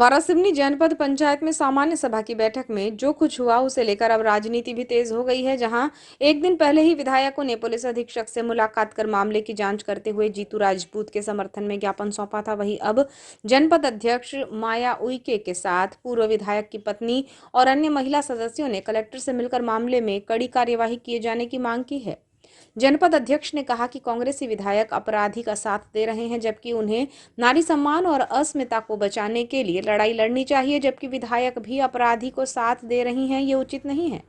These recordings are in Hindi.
वारासिवनी जनपद पंचायत में सामान्य सभा की बैठक में जो कुछ हुआ उसे लेकर अब राजनीति भी तेज हो गई है। जहां एक दिन पहले ही विधायकों ने पुलिस अधीक्षक से मुलाकात कर मामले की जांच करते हुए जीतू राजपूत के समर्थन में ज्ञापन सौंपा था, वहीं अब जनपद अध्यक्ष माया उइके के साथ पूर्व विधायक की पत्नी और अन्य महिला सदस्यों ने कलेक्टर से मिलकर मामले में कड़ी कार्यवाही किए जाने की मांग की है। जनपद अध्यक्ष ने कहा कि कांग्रेसी विधायक अपराधी का साथ दे रहे हैं, जबकि उन्हें नारी सम्मान और अस्मिता को बचाने के लिए लड़ाई लड़नी चाहिए, जबकि विधायक भी अपराधी को साथ दे रही हैं, ये उचित नहीं है।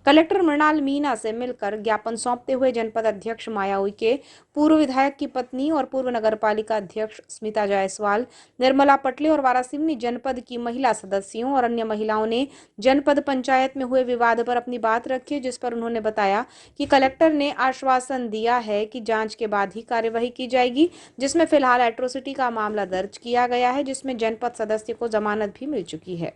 कलेक्टर मृणाल मीणा से मिलकर ज्ञापन सौंपते हुए जनपद अध्यक्ष माया उइके, पूर्व विधायक की पत्नी और पूर्व नगरपालिका अध्यक्ष स्मिता जायसवाल, निर्मला पटले और वारासिवनी जनपद की महिला सदस्यों और अन्य महिलाओं ने जनपद पंचायत में हुए विवाद पर अपनी बात रखी, जिस पर उन्होंने बताया कि कलेक्टर ने आश्वासन दिया है कि जांच के बाद ही कार्यवाही की जाएगी, जिसमें फिलहाल एट्रोसिटी का मामला दर्ज किया गया है, जिसमें जनपद सदस्य को जमानत भी मिल चुकी है।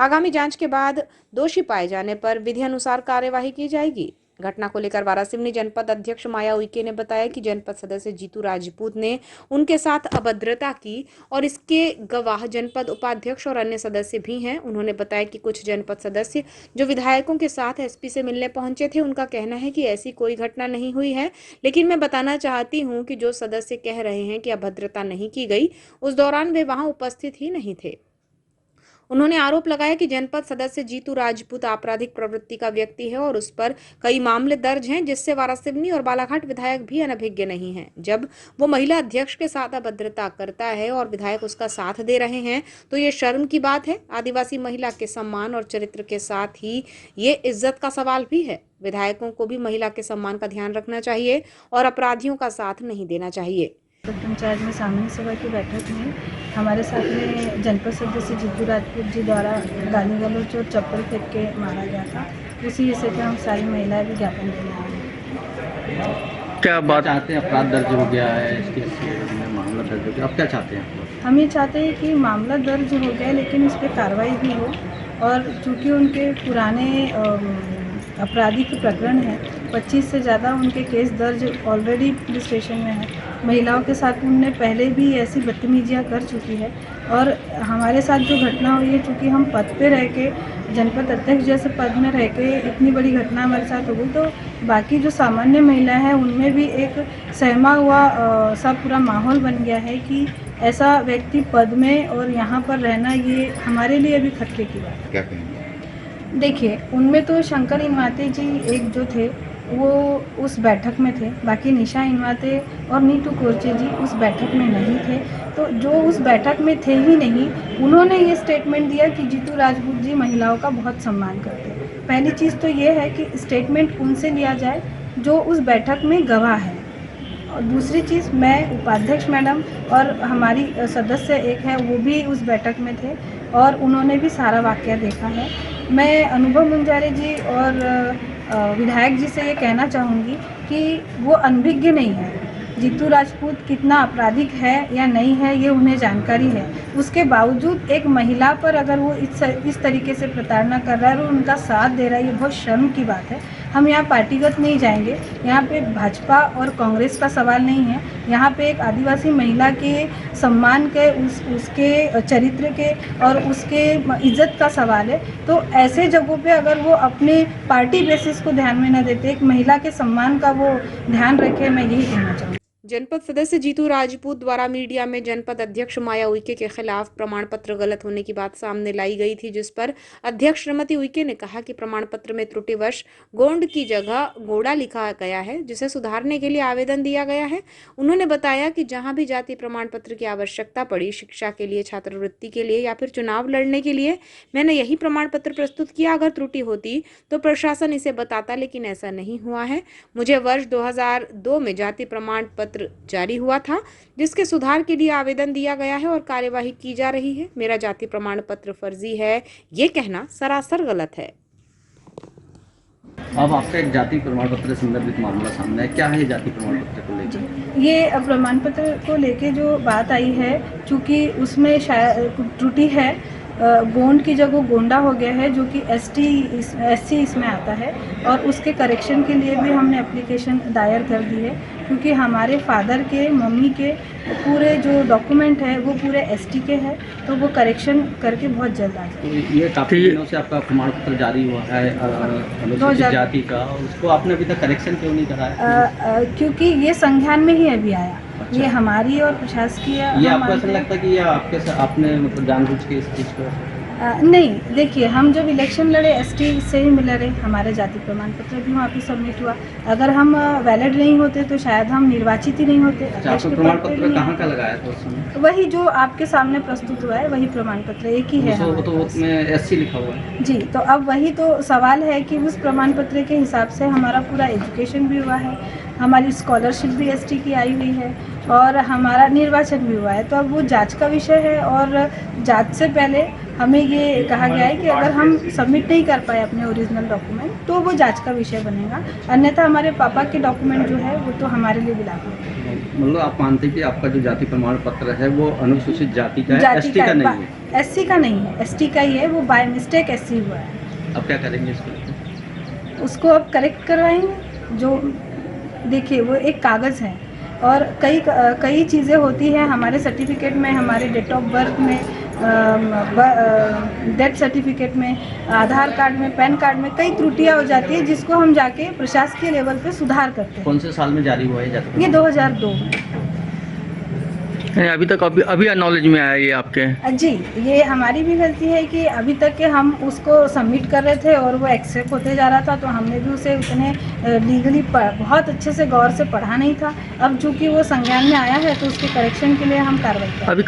आगामी जांच के बाद दोषी पाए जाने पर विधि अनुसार कार्यवाही की जाएगी। घटना को लेकर वारासिवनी जनपद अध्यक्ष माया उइके ने बताया कि जनपद सदस्य जीतू राजपूत ने उनके साथ अभद्रता की और इसके गवाह जनपद उपाध्यक्ष और अन्य सदस्य भी हैं। उन्होंने बताया कि कुछ जनपद सदस्य जो विधायकों के साथ एसपी से मिलने पहुंचे थे, उनका कहना है कि ऐसी कोई घटना नहीं हुई है, लेकिन मैं बताना चाहती हूं कि जो सदस्य कह रहे हैं कि अभद्रता नहीं की गई, उस दौरान वे वहां उपस्थित ही नहीं थे। उन्होंने आरोप लगाया कि जनपद सदस्य जीतू राजपूत आपराधिक प्रवृत्ति का व्यक्ति है और उस पर कई मामले दर्ज हैं, जिससे वारासिवनी और बालाघाट विधायक भी अनभिज्ञ नहीं हैं। जब वो महिला अध्यक्ष के साथ अभद्रता करता है और विधायक उसका साथ दे रहे हैं तो ये शर्म की बात है। आदिवासी महिला के सम्मान और चरित्र के साथ ही ये इज्जत का सवाल भी है। विधायकों को भी महिला के सम्मान का ध्यान रखना चाहिए और अपराधियों का साथ नहीं देना चाहिए। पंचायत में सामान्य सभा की बैठक में हमारे साथ में जनपद सदस्य जीतू राजपूत जी द्वारा गाली गलौज और चप्पल फेंक के मारा गया था। उसी विषय पर हम सारी महिलाएं भी ज्ञापन दिए हैं। क्या बात चाहते हैं? अपराध दर्ज हो गया है, इसके मामला दर्ज हो गया, अब क्या चाहते हैं? हम ये चाहते हैं कि मामला दर्ज हो गया लेकिन इस पर कार्रवाई भी हो, और चूँकि उनके पुराने आपराधिक प्रकरण है, 25 से ज़्यादा उनके केस दर्ज ऑलरेडी पुलिस स्टेशन में है। महिलाओं के साथ उनने पहले भी ऐसी बदतमीजियाँ कर चुकी है, और हमारे साथ जो घटना हुई है, चूँकि हम पद पे रह के जनपद अध्यक्ष जैसे पद में रह के इतनी बड़ी घटना हमारे साथ हो गई, तो बाकी जो सामान्य महिलाएं हैं उनमें भी एक सहमा हुआ सा पूरा माहौल बन गया है कि ऐसा व्यक्ति पद में और यहाँ पर रहना, ये हमारे लिए भी खतरे की बात है। क्या कहेंगे? देखिए, उनमें तो शंकर इनवाते जी एक जो थे वो उस बैठक में थे, बाकी निशा इनवाते और नीतू कोरचे जी उस बैठक में नहीं थे। तो जो उस बैठक में थे ही नहीं, उन्होंने ये स्टेटमेंट दिया कि जीतू राजपूत जी महिलाओं का बहुत सम्मान करते हैं। पहली चीज़ तो ये है कि स्टेटमेंट उनसे लिया जाए जो उस बैठक में गवाह है, और दूसरी चीज़, मैं उपाध्यक्ष मैडम और हमारी सदस्य एक है वो भी उस बैठक में थे और उन्होंने भी सारा वाक़या देखा है। मैं अनुभव मुंजारे जी और विधायक जी से ये कहना चाहूँगी कि वो अनभिज्ञ नहीं है। जीतू राजपूत कितना आपराधिक है या नहीं है ये उन्हें जानकारी है, उसके बावजूद एक महिला पर अगर वो इस तरीके से प्रताड़ना कर रहा है और उनका साथ दे रहा है, ये बहुत शर्म की बात है। हम यहाँ पार्टीगत नहीं जाएंगे, यहाँ पे भाजपा और कांग्रेस का सवाल नहीं है, यहाँ पे एक आदिवासी महिला के सम्मान के उसके चरित्र के और उसके इज्जत का सवाल है। तो ऐसे जगहों पे अगर वो अपने पार्टी बेसिस को ध्यान में न देते, एक महिला के सम्मान का वो ध्यान रखे, मैं यही कहना चाहूँगी। जनपद सदस्य जीतू राजपूत द्वारा मीडिया में जनपद अध्यक्ष माया उइके के खिलाफ प्रमाण पत्र गलत होने की बात सामने लाई गई थी, जिस पर अध्यक्ष श्रीमती उइके ने कहा कि प्रमाण पत्र में त्रुटिवश गोंड की जगह गोड़ा लिखा गया है, जिसे सुधारने के लिए आवेदन दिया गया है। उन्होंने बताया कि जहां भी जाति प्रमाण पत्र की आवश्यकता पड़ी, शिक्षा के लिए, छात्रवृत्ति के लिए या फिर चुनाव लड़ने के लिए, मैंने यही प्रमाण पत्र प्रस्तुत किया। अगर त्रुटि होती तो प्रशासन इसे बताता, लेकिन ऐसा नहीं हुआ है। मुझे वर्ष 2002 में जाति प्रमाण पत्र जारी हुआ था, जिसके सुधार के लिए आवेदन दिया गया है और कार्यवाही की जा रही है। मेरा जाति प्रमाण पत्र फर्जी है, ये कहना सरासर गलत है। अब आपका एक जाति प्रमाण पत्र संदर्भित मामला सामने है, क्या है जाति प्रमाण पत्र को लेकर? ये प्रमाण पत्र को लेके जो बात आई है, चूँकि उसमें शायद त्रुटि है, गोंड की जगह गोंडा हो गया है, जो कि एससी इसमें आता है, और उसके करेक्शन के लिए भी हमने एप्लीकेशन दायर कर दी है। क्योंकि हमारे फादर के मम्मी के पूरे जो डॉक्यूमेंट है वो पूरे एसटी के हैं, तो वो करेक्शन करके बहुत जल्द आ जाए। तो ये काफ़ी दिनों से आपका प्रमाण पत्र जारी हुआ है अनुसूचित जाति का, उसको आपने अभी तक करेक्शन क्यों नहीं कराया? क्योंकि ये संज्ञान में ही अभी आया। ये हमारी और प्रशासकीय ये आपको ऐसा लगता है कि ये आपने मतलब जानबूझ के इस चीज़ को? नहीं, देखिए हम जब इलेक्शन लड़े एसटी से ही मिले रहे, हमारे जाति प्रमाण पत्र भी वहाँ पे सबमिट हुआ। अगर हम वैलिड नहीं होते तो शायद हम निर्वाचित ही नहीं होते। आपका प्रमाण पत्र कहाँ का लगाया था उस समय? वही जो आपके सामने प्रस्तुत हुआ है वही प्रमाण पत्र एक ही है हमारे तो पास। उसमें एससी लिखा हुआ है जी, तो अब वही तो सवाल है कि उस प्रमाण पत्र के हिसाब से हमारा पूरा एजुकेशन भी हुआ है, हमारी स्कॉलरशिप भी एसटी की आई हुई है और हमारा निर्वाचन भी हुआ है। तो अब वो जांच का विषय है और जांच से पहले हमें ये कहा गया है कि अगर हम सबमिट नहीं कर पाए अपने ओरिजिनल डॉक्यूमेंट तो वो जांच का विषय बनेगा, अन्यथा हमारे पापा के डॉक्यूमेंट जो है वो तो हमारे लिए भी लागू है। मतलब आप मानते हैं कि आपका जो जाति प्रमाण पत्र है वो अनुसूचित जाति का है, एसटी का नहीं है? एससी का नहीं है, एसटी का ही है, वो बाय मिस्टेक एससी हुआ है। अब क्या करेंगे इसको? उसको अब करेक्ट करवाएंगे। जो देखिए वो एक कागज़ है और कई चीज़ें होती हैं हमारे सर्टिफिकेट में, हमारे डेट ऑफ बर्थ में, डेथ सर्टिफिकेट में, आधार कार्ड में, पैन कार्ड में कई त्रुटियां हो जाती है जिसको हम जाके प्रशासकीय लेवल पे सुधार करते हैं। कौन से साल में जारी हुआ है जाति? ये 2002 में। अभी तक अभी नॉलेज में आया ये आपके? जी, ये हमारी भी गलती है कि अभी तक के हम उसको सबमिट कर रहे थे और वो एक्सेप्ट होते जा रहा था, तो हमने भी उसे उतने लीगली बहुत अच्छे से गौर से पढ़ा नहीं था। अब चूँकि वो संज्ञान में आया है तो उसके करेक्शन के लिए हम कार्रवाई करें। अभी